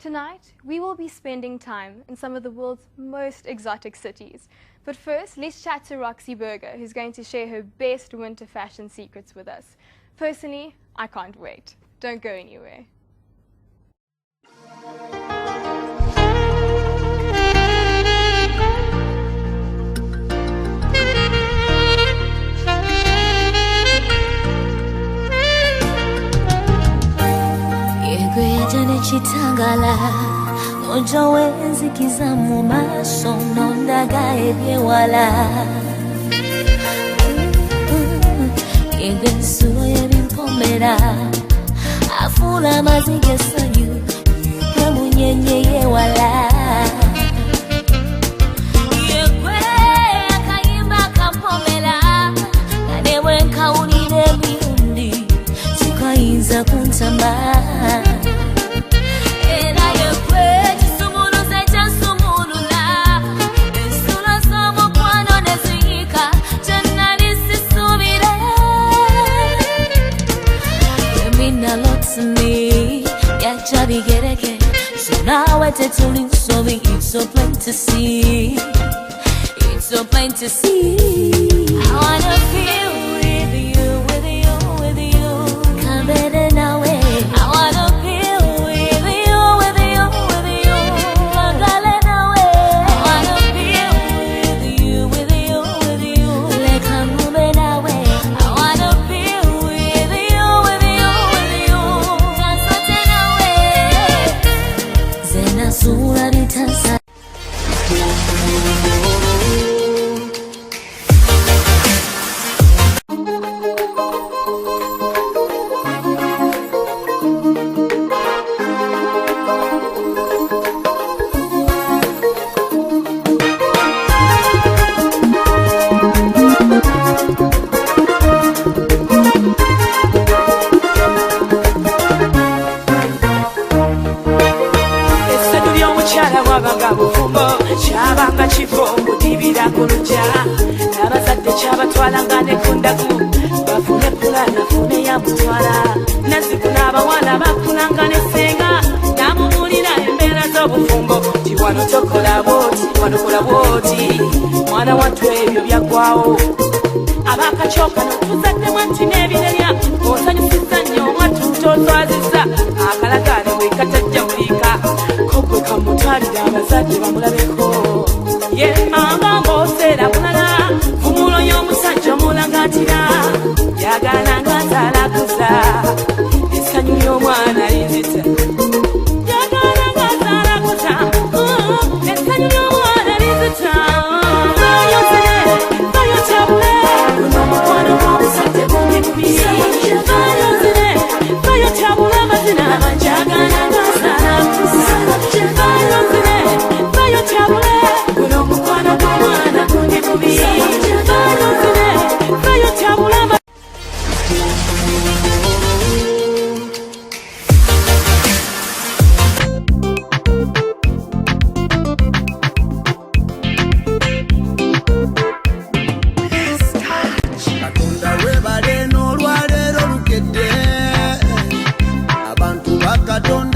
Tonight, we will be spending time in some of the world's most exotic cities. But first, let's chat to Roxy Berger, who's going to share her best winter fashion secrets with us. Personally, I can't wait. Don't go anywhere. Chitangala ojo wenzikiza mu maso nondaga ebyewala yensulo yebimpomera afula amazige sayu kamunyenye yewala yekwe akayimba kampomera nanewe nkawulire ebyundi sikayinza kuntamba So now I tell you, so it's so plain to see. It's so plain to see. I wanna feel with you, with you, with you. Come better now, I wanna feel with you, with you, with you. Come better now, I wanna feel with you, with you, with you. Like I'm moving away. I wanna feel with you, with you, with you. Dance it away. Zena sura bitansa. Chabanga chifombo dibira kuluja nabazadde chabatwala ngane kundaku bafune pulana fune ya mutwala nazikuna abawala bakulangane senga namumulira embeera z'obufumbo ti wano tokola bwoti wano kola bwoti mwana wattu ebyo byagwawo abakacoka notuzaddemu nti n'ebirerya osanyusiza nnyo omwattu tozwaziza akalagaane wekatajja mulika kogwe kamutwalira abazadde bamulabeko ye mama mbosera mulala kumulo y'omusajja omulangatira yagala ngazalakuza essanyu ly'omwana linzita yagala ngazalakuza essanyu ly'omwana linzita bayozere bayotabule guno omukwano gw'omusajja gundikubiri bayozere bayotabule amazina njagala ngazalakuza bayozere bayotabule guno omukwano gw'omwana gundikubiri bayozere bayotabule Katonda webale n'olwaleero lukedde abantu bakatonda